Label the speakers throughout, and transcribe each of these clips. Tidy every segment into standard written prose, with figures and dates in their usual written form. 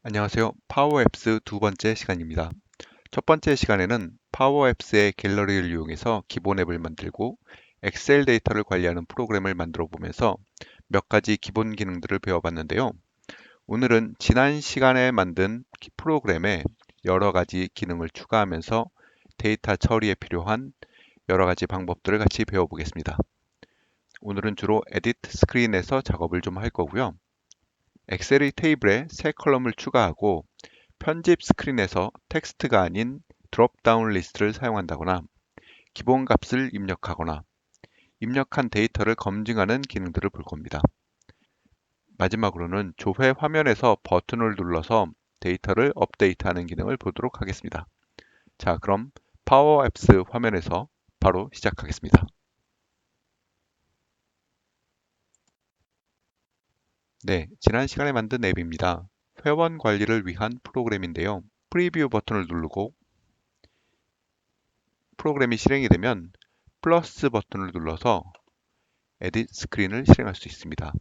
Speaker 1: 안녕하세요. 파워앱스 두 번째 시간입니다. 첫 번째 시간에는 파워앱스의 갤러리를 이용해서 기본 앱을 만들고 엑셀 데이터를 관리하는 프로그램을 만들어 보면서 몇 가지 기본 기능들을 배워봤는데요. 오늘은 지난 시간에 만든 프로그램에 여러 가지 기능을 추가하면서 데이터 처리에 필요한 여러 가지 방법들을 같이 배워보겠습니다. 오늘은 주로 에디트 스크린에서 작업을 좀 할 거고요. 엑셀의 테이블에 새 컬럼을 추가하고 편집 스크린에서 텍스트가 아닌 드롭다운 리스트를 사용한다거나 기본 값을 입력하거나 입력한 데이터를 검증하는 기능들을 볼 겁니다. 마지막으로는 조회 화면에서 버튼을 눌러서 데이터를 업데이트하는 기능을 보도록 하겠습니다. 자, 그럼 파워 앱스 화면에서 바로 시작하겠습니다. 네, 지난 시간에 만든 앱입니다. 회원 관리를 위한 프로그램인데요. 프리뷰 버튼을 누르고 프로그램이 실행이 되면 플러스 버튼을 눌러서 에딧 스크린을 실행할 수 있습니다.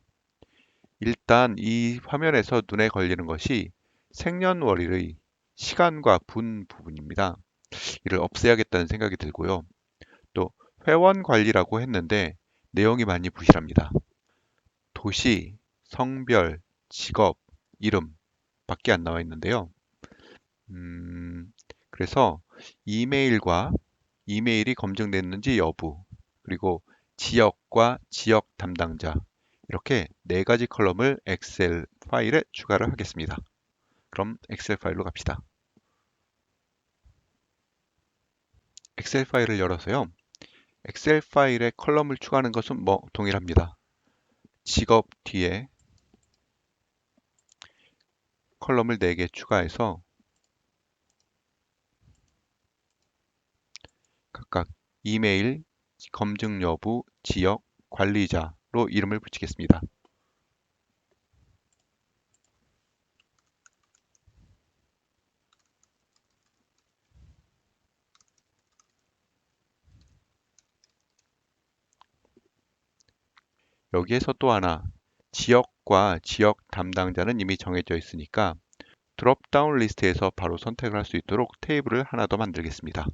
Speaker 1: 일단 이 화면에서 눈에 걸리는 것이 생년월일의 시간과 분 부분입니다. 이를 없애야겠다는 생각이 들고요. 또 회원 관리라고 했는데 내용이 많이 부실합니다. 도시, 성별, 직업, 이름 밖에 안 나와 있는데요. 음, 그래서 이메일과 이메일이 검증됐는지 여부, 그리고 지역과 지역 담당자, 이렇게 네 가지 컬럼을 엑셀 파일에 추가를 하겠습니다. 그럼 엑셀 파일로 갑시다. 엑셀 파일을 열어서요. 엑셀 파일에 컬럼을 추가하는 것은 동일합니다. 직업 뒤에 컬럼을 4개 추가해서 각각 이메일, 검증 여부, 지역, 관리자로 이름을 붙이겠습니다. 여기에서 또 하나, 지역과 지역 담당자는 이미 정해져 있으니까 드롭다운 리스트에서 바로 선택을 할 수 있도록 테이블을 하나 더 만들겠습니다.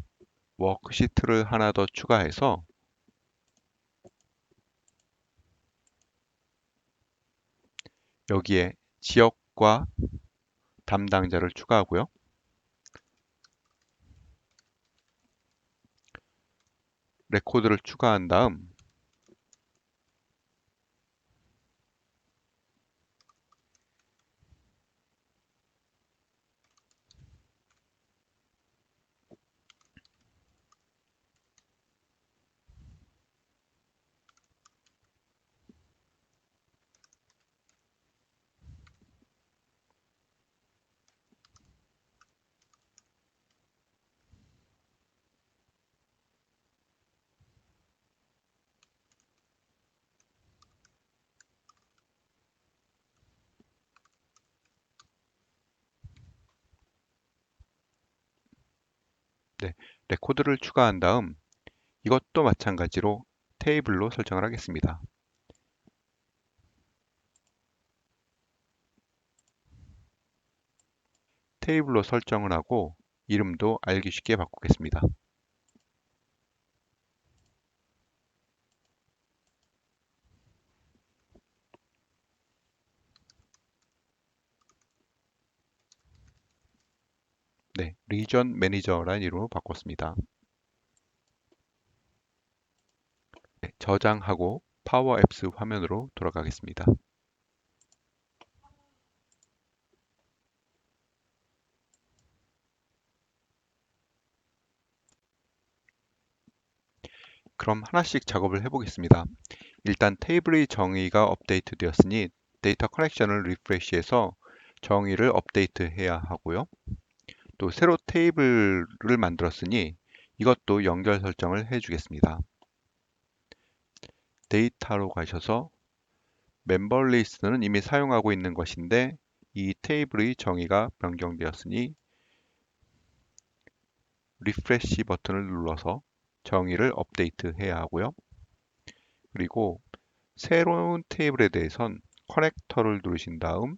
Speaker 1: 워크시트를 하나 더 추가해서 여기에 지역과 담당자를 추가하고요. 레코드를 추가한 다음 네, 레코드를 추가한 다음 이것도 마찬가지로 테이블로 설정을 하겠습니다. 테이블로 설정을 하고 이름도 알기 쉽게 바꾸겠습니다. 네, 리전 매니저라는 이름으로 바꿨습니다. 네, 저장하고 파워 앱스 화면으로 돌아가겠습니다. 그럼 하나씩 작업을 해보겠습니다. 일단 테이블의 정의가 업데이트 되었으니 데이터 커넥션을 리프레시해서 정의를 업데이트해야 하고요. 또 새로 테이블을 만들었으니 이것도 연결 설정을 해주겠습니다. 데이터로 가셔서 멤버 리스트는 이미 사용하고 있는 것인데 이 테이블의 정의가 변경되었으니 리프레시 버튼을 눌러서 정의를 업데이트해야 하고요. 그리고 새로운 테이블에 대해선 커넥터를 누르신 다음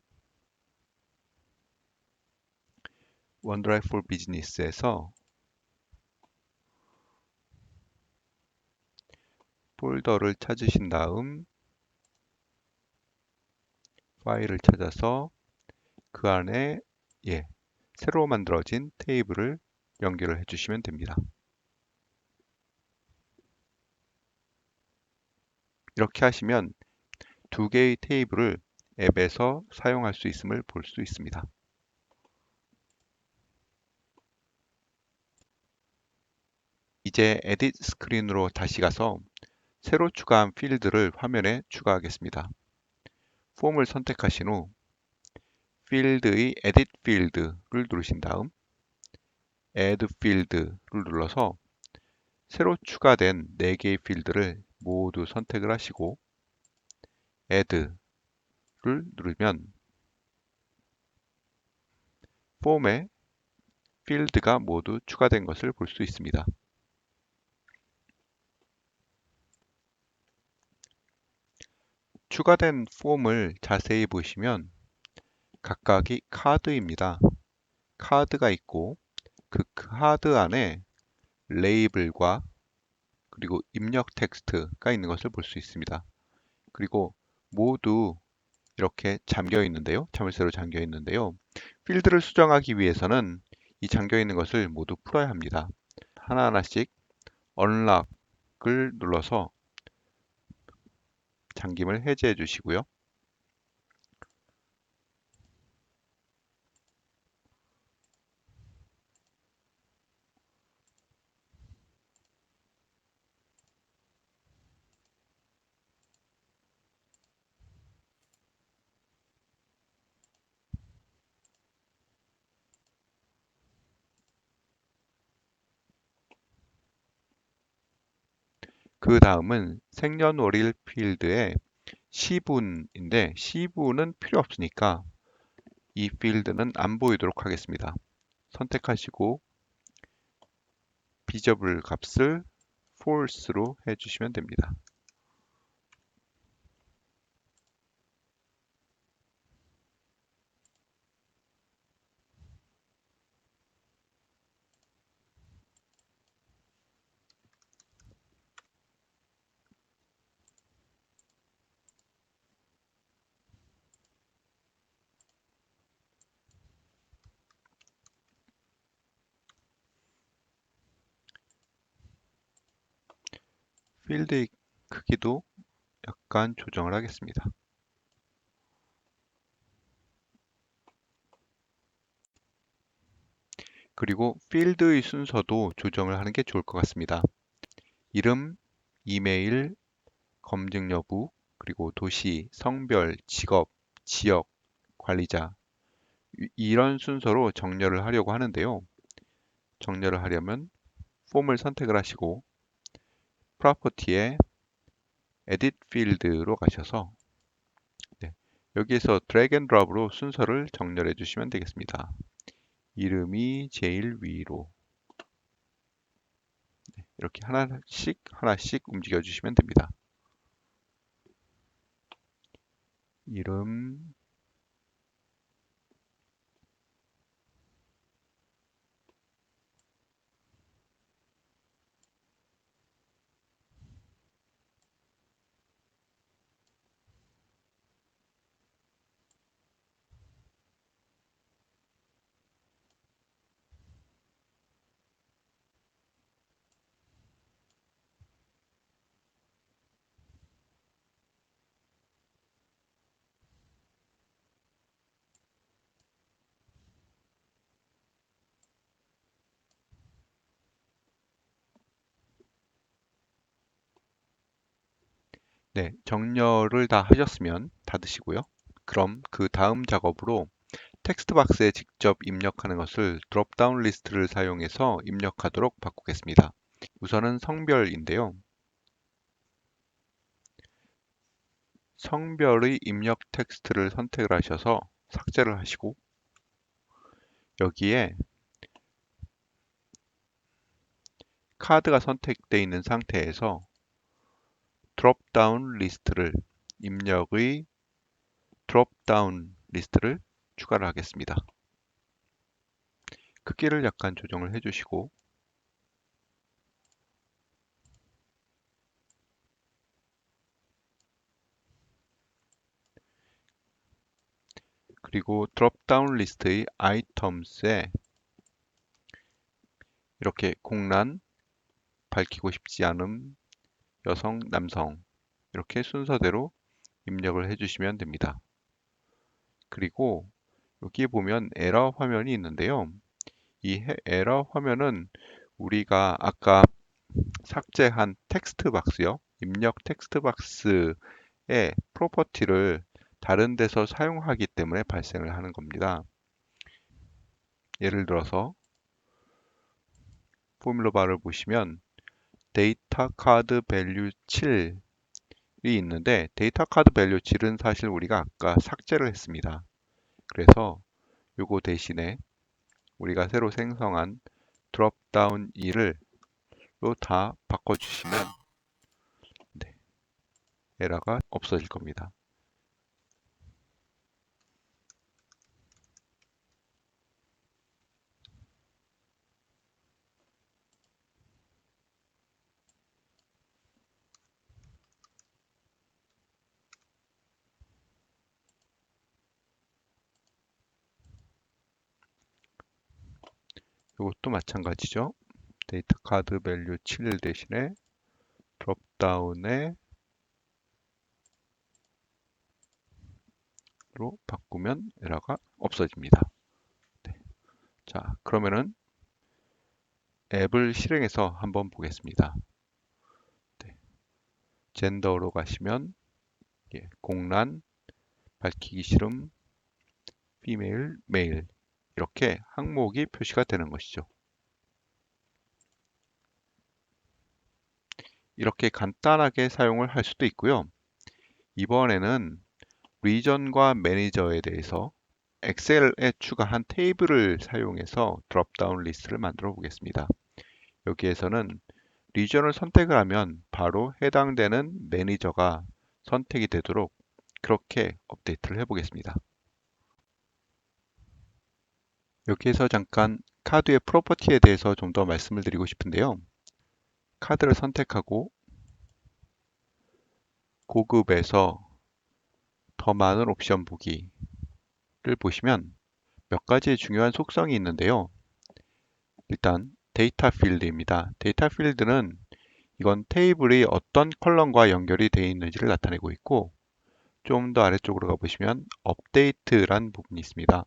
Speaker 1: 원드라이브 for 비즈니스에서 폴더를 찾으신 다음 파일을 찾아서 그 안에 새로 만들어진 테이블을 연결을 해주시면 됩니다. 이렇게 하시면 두 개의 테이블을 앱에서 사용할 수 있음을 볼 수 있습니다. 이제 에딧 스크린으로 다시 가서 새로 추가한 필드를 화면에 추가하겠습니다. 폼을 선택하신 후 필드의 에딧 필드를 누르신 다음 Add 필드를 눌러서 새로 추가된 4개의 필드를 모두 선택을 하시고 Add를 누르면 폼에 필드가 모두 추가된 것을 볼 수 있습니다. 추가된 폼을 자세히 보시면 각각이 카드입니다. 카드가 있고 그 카드 안에 레이블과 그리고 입력 텍스트가 있는 것을 볼 수 있습니다. 그리고 모두 이렇게 잠겨 있는데요. 자물쇠로 잠겨 있는데요. 필드를 수정하기 위해서는 이 잠겨 있는 것을 모두 풀어야 합니다. 하나하나씩 언락을 눌러서 잠김을 해제해 주시고요. 그 다음은 생년월일 필드에 시분인데 시분은 필요 없으니까 이 필드는 안 보이도록 하겠습니다. 선택하시고 비저블 값을 false로 해주시면 됩니다. 필드의 크기도 약간 조정을 하겠습니다. 그리고 필드의 순서도 조정을 하는 게 좋을 것 같습니다. 이름, 이메일, 검증 여부, 그리고 도시, 성별, 직업, 지역, 관리자 이런 순서로 정렬을 하려고 하는데요. 정렬을 하려면 폼을 선택을 하시고 프로퍼티에 에딧 필드로 가셔서 여기에서 드래그 앤 드롭으로 순서를 정렬해 주시면 되겠습니다. 이름이 제일 위로 이렇게 하나씩 하나씩 움직여 주시면 됩니다. 이름, 정렬을 다 하셨으면 닫으시고요. 그럼 그 다음 작업으로 텍스트 박스에 직접 입력하는 것을 드롭다운 리스트를 사용해서 입력하도록 바꾸겠습니다. 우선은 성별인데요. 성별의 입력 텍스트를 선택을 하셔서 삭제를 하시고 여기에 카드가 선택되어 있는 상태에서 드롭다운 리스트를 입력의 드롭다운 리스트를 추가를 하겠습니다. 크기를 약간 조정을 해주시고, 그리고 드롭다운 리스트의 아이템스에 이렇게 공란, 밝히고 싶지 않음, 여성, 남성 이렇게 순서대로 입력을 해주시면 됩니다. 그리고 여기 보면 에러 화면이 있는데요. 이 에러 화면은 우리가 아까 삭제한 텍스트 박스요. 입력 텍스트 박스의 프로퍼티를 다른 데서 사용하기 때문에 발생을 하는 겁니다. 예를 들어서 포뮬러 바를 보시면 데이터 카드 밸류 7이 있는데 데이터 카드 밸류 7은 사실 우리가 아까 삭제를 했습니다. 그래서 요거 대신에 우리가 새로 생성한 드롭다운 2를 다 바꿔주시면 네, 에러가 없어질 겁니다. 이것도 마찬가지죠. 데이터 카드 밸류 7 대신에 드롭다운에 로 바꾸면 에러가 없어집니다. 네. 자, 그러면은 앱을 실행해서 한번 보겠습니다. 네. 젠더로 가시면 공란, 밝히기 싫음, 피메일, 메일 이렇게 항목이 표시가 되는 것이죠. 이렇게 간단하게 사용을 할 수도 있고요. 이번에는 리전과 매니저에 대해서 엑셀에 추가한 테이블을 사용해서 드롭다운 리스트를 만들어 보겠습니다. 여기에서는 리전을 선택을 하면 바로 해당되는 매니저가 선택이 되도록 그렇게 업데이트를 해보겠습니다. 여기에서 잠깐 카드의 프로퍼티에 대해서 좀 더 말씀을 드리고 싶은데요. 카드를 선택하고 고급에서 더 많은 옵션 보기를 보시면 몇 가지 중요한 속성이 있는데요. 일단 데이터 필드입니다. 데이터 필드는 이건 테이블이 어떤 컬럼과 연결이 되어 있는지를 나타내고 있고 좀 더 아래쪽으로 가보시면 업데이트란 부분이 있습니다.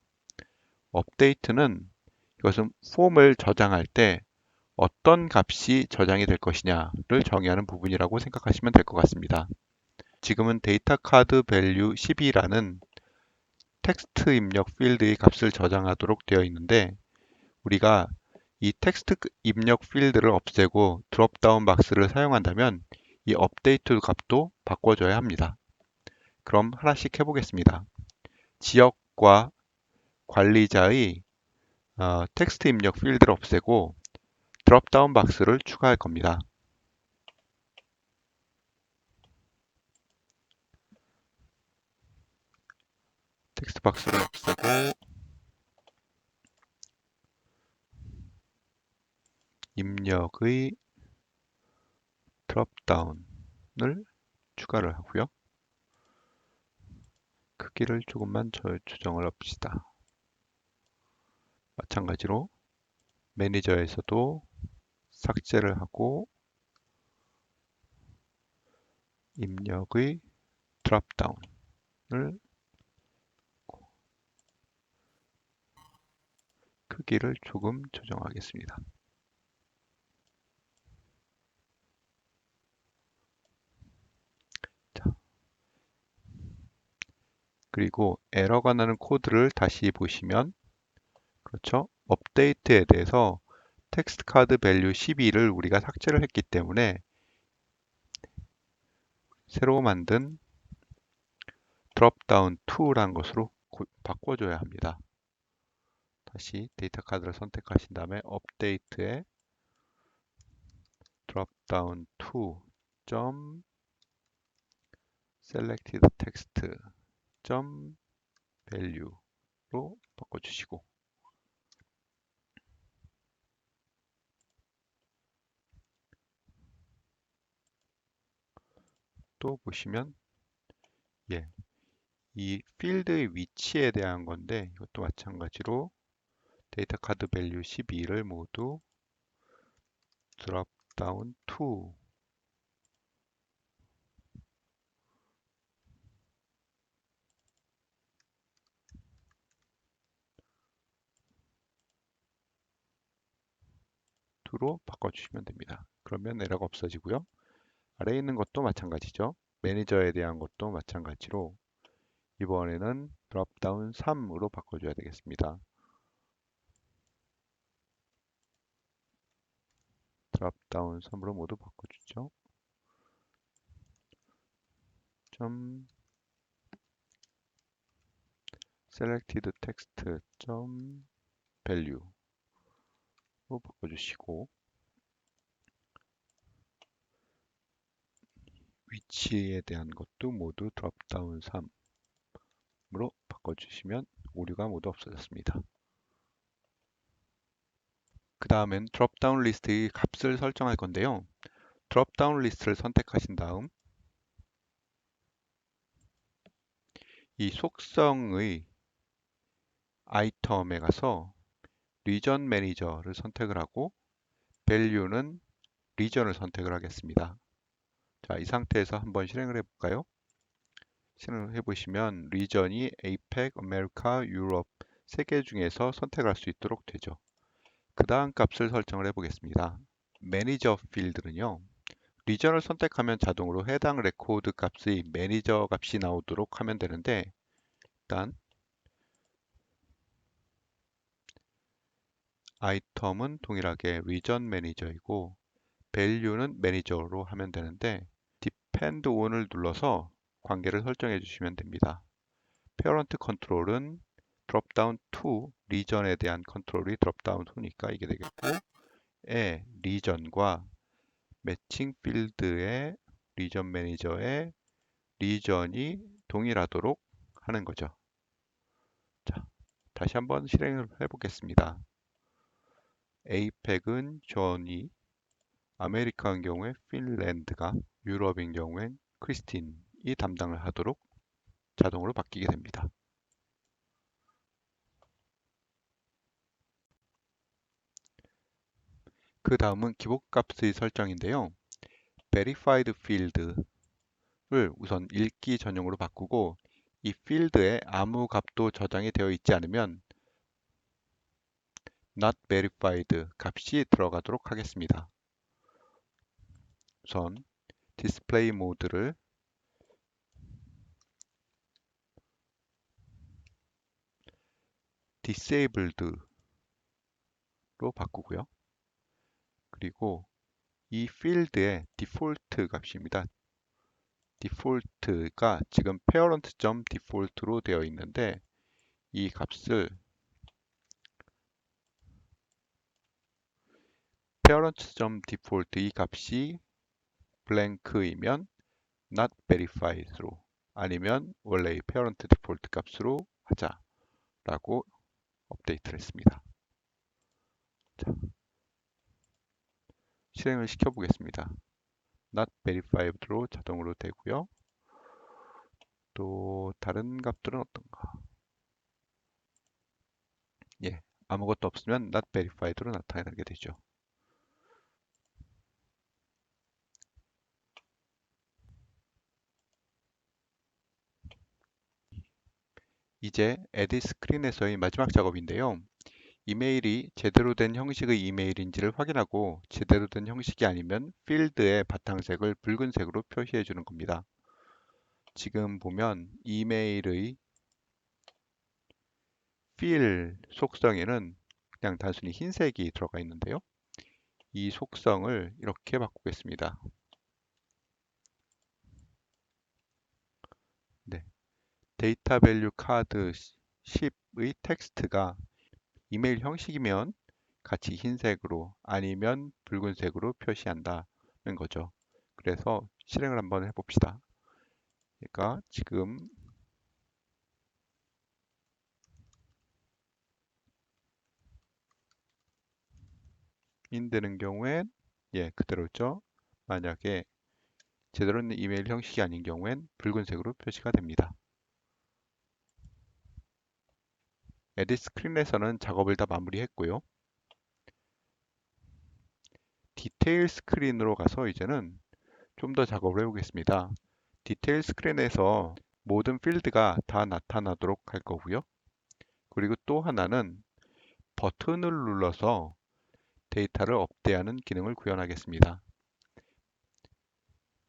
Speaker 1: 업데이트는 이것은 폼을 저장할 때 어떤 값이 저장이 될 것이냐를 정의하는 부분이라고 생각하시면 될 것 같습니다. 지금은 데이터 카드 밸류 12라는 텍스트 입력 필드의 값을 저장하도록 되어 있는데 우리가 이 텍스트 입력 필드를 없애고 드롭다운 박스를 사용한다면 이 업데이트 값도 바꿔줘야 합니다. 그럼 하나씩 해보겠습니다. 지역과 관리자의 텍스트 입력 필드를 없애고 드롭다운 박스를 추가할 겁니다. 텍스트 박스를 없애고 입력의 드롭다운을 추가를 하고요. 크기를 조금만 조정을 합시다. 마찬가지로 매니저에서도 삭제를 하고 입력의 드롭다운을 크기를 조금 조정하겠습니다. 자, 그리고 에러가 나는 코드를 다시 보시면 그렇죠? 업데이트에 대해서 텍스트 카드 밸류 12를 우리가 삭제를 했기 때문에 새로 만든 드롭다운 2라는 것으로 바꿔줘야 합니다. 다시 데이터 카드를 선택하신 다음에 업데이트에 드롭다운 2 selected text value로 바꿔주시고 또 보시면 예, 이 필드의 위치에 대한 건데 이것도 마찬가지로 데이터 카드 밸류 12를 모두 드롭 다운 to 로 바꿔주시면 됩니다. 그러면 에러가 없어지고요. 아래에 있는 것도 마찬가지죠. 매니저에 대한 것도 마찬가지로 이번에는 드롭다운 3으로 바꿔줘야 되겠습니다. 드롭다운 3으로 모두 바꿔주죠. 점 selected text 점 value로 바꿔주시고 위치에 대한 것도 모두 드롭다운 3으로 바꿔주시면 오류가 모두 없어졌습니다. 그 다음엔 드롭다운 리스트의 값을 설정할 건데요. 드롭다운 리스트를 선택하신 다음 이 속성의 아이템에 가서 리전 매니저를 선택을 하고 value는 리전을 선택을 하겠습니다. 자, 이 상태에서 한번 실행을 해볼까요? 실행을 해보시면 리전이 APEC, 아메리카, 유럽 3개 중에서 선택할 수 있도록 되죠. 그 다음 값을 설정을 해보겠습니다. 매니저 필드는요. 리전을 선택하면 자동으로 해당 레코드 값의 매니저 값이 나오도록 하면 되는데 일단 아이템은 동일하게 리전 매니저이고 value는 매니저로 하면 되는데 depend on을 눌러서 관계를 설정해 주시면 됩니다. parent 컨트롤은 드롭다운 to 리전에 대한 컨트롤이 드롭다운 to니까 이게 되겠고 리전과 매칭 필드의 리전 매니저의 리전이 동일하도록 하는 거죠. 자, 다시 한번 실행을 해보겠습니다. APEC은 존이, 아메리카인 경우에 핀란드가, 유럽인 경우엔 크리스틴이 담당을 하도록 자동으로 바뀌게 됩니다. 그 다음은 기본값의 설정인데요. verified field를 우선 읽기 전용으로 바꾸고 이 필드에 아무 값도 저장이 되어 있지 않으면 not verified 값이 들어가도록 하겠습니다. 우선 display 모드를 disabled로 바꾸고요. 그리고 이 필드의 디폴트 값입니다. 디폴트가 지금 parent.default로 되어 있는데 이 값을 parent.default 이 값이 blank이면 not verified로 아니면 원래의 parent default 값으로 하자라고 업데이트를 했습니다. 자, 실행을 시켜보겠습니다. not verified로 자동으로 되고요. 또 다른 값들은 어떤가? 예, 아무것도 없으면 not verified로 나타나게 되죠. 이제 add screen에서의 마지막 작업인데요. 이메일이 제대로 된 형식의 이메일인지를 확인하고 제대로 된 형식이 아니면 필드의 바탕색을 붉은색으로 표시해 주는 겁니다. 지금 보면 이메일의 필 속성에는 그냥 단순히 흰색이 들어가 있는데요. 이 속성을 이렇게 바꾸겠습니다. 네. 데이터 밸류 카드 10의 텍스트가 이메일 형식이면 같이 흰색으로 아니면 붉은색으로 표시한다는 거죠. 그래서 실행을 한번 해봅시다. 그러니까 지금 인되는 경우엔 예 그대로죠. 만약에 제대로 된 이메일 형식이 아닌 경우엔 붉은색으로 표시가 됩니다. 에딧 스크린에서는 작업을 다 마무리했고요. 디테일 스크린으로 가서 이제는 좀 더 작업을 해보겠습니다. 디테일 스크린에서 모든 필드가 다 나타나도록 할 거고요. 그리고 또 하나는 버튼을 눌러서 데이터를 업데이트하는 기능을 구현하겠습니다.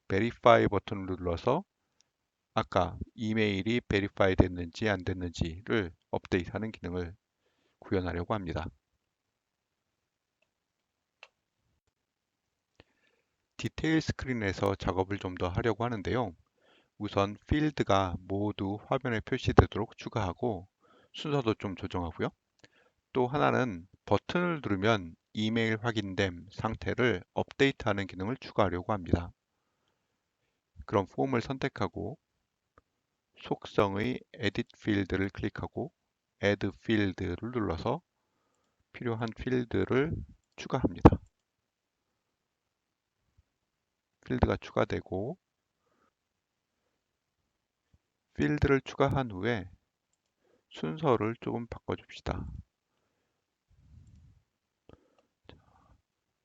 Speaker 1: Verify 버튼을 눌러서 아까 이메일이 베리파이 됐는지 안 됐는지를 업데이트하는 기능을 구현하려고 합니다. 디테일 스크린에서 작업을 좀 더 하려고 하는데요. 우선 필드가 모두 화면에 표시되도록 추가하고 순서도 좀 조정하고요. 또 하나는 버튼을 누르면 이메일 확인됨 상태를 업데이트하는 기능을 추가하려고 합니다. 그럼 폼을 선택하고 속성의 Edit 필드를 클릭하고 Add 필드를 눌러서 필요한 필드를 추가합니다. 필드가 추가되고 필드를 추가한 후에 순서를 조금 바꿔줍시다.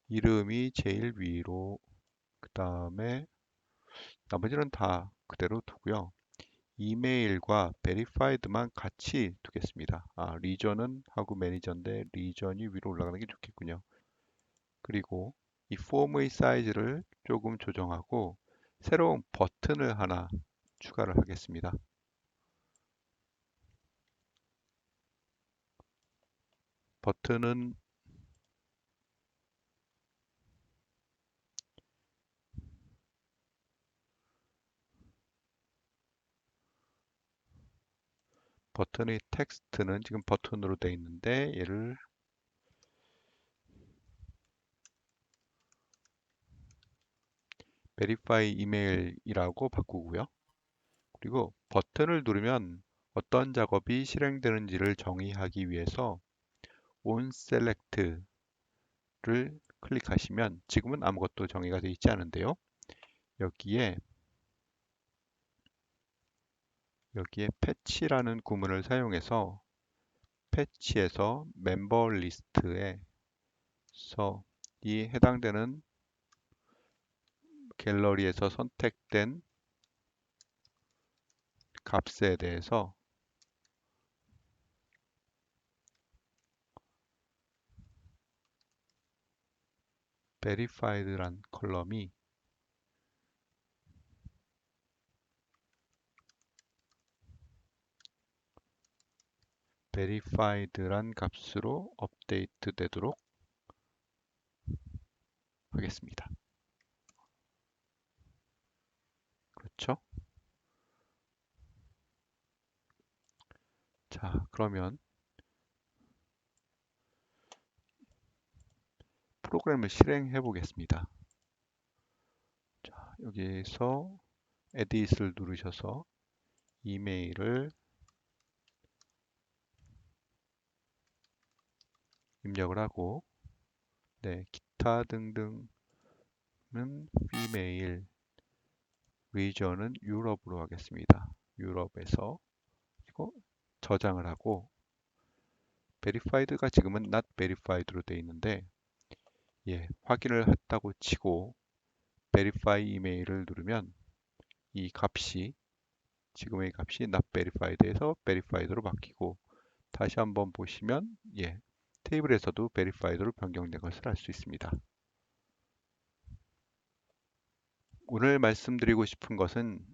Speaker 1: 이름이 제일 위로, 그 다음에 나머지는 다 그대로 두고요. 이메일과 verified만 같이 두겠습니다. 리전은 하고 매니저인데 리전이 위로 올라가는 게 좋겠군요. 그리고 이 폼의 사이즈를 조금 조정하고 새로운 버튼을 하나 추가를 하겠습니다. 버튼은 버튼의 텍스트는 지금 버튼으로 되어 있는데 얘를 verify 이메일이라고 바꾸고요. 그리고 버튼을 누르면 어떤 작업이 실행되는지를 정의하기 위해서 on select를 클릭하시면 지금은 아무것도 정의가 되어 있지 않은데요. 여기에 패치라는 구문을 사용해서 패치에서 멤버 리스트에서 이 해당되는 갤러리에서 선택된 값에 대해서 verified란 컬럼이 verified란 값으로 업데이트 되도록 하겠습니다. 그렇죠? 자, 그러면 프로그램을 실행해 보겠습니다. 자, 여기에서 edit을 누르셔서 이메일을 입력을 하고 네, 기타 등등은 female, region은 유럽으로 하겠습니다. 유럽에서 그리고 저장을 하고 verified가 지금은 not verified로 되어 있는데 확인을 했다고 치고 verify 이메일을 누르면 이 값이 지금의 값이 not verified에서 verified로 바뀌고 다시 한번 보시면 테이블에서도 verified로 변경된 것을 알 수 있습니다. 오늘 말씀드리고 싶은 것은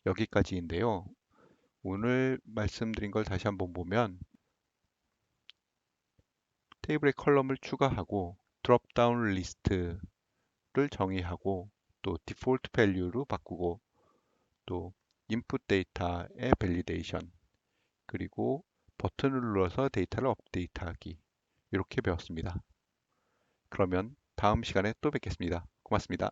Speaker 1: 여기까지인데요. 오늘 말씀드린 걸 다시 한번 보면 테이블에 컬럼을 추가하고 드롭다운 리스트를 정의하고 또 디폴트 밸류로 바꾸고 또 인풋 데이터의 밸리데이션 그리고 버튼을 눌러서 데이터를 업데이트하기 이렇게 배웠습니다. 그러면 다음 시간에 또 뵙겠습니다. 고맙습니다.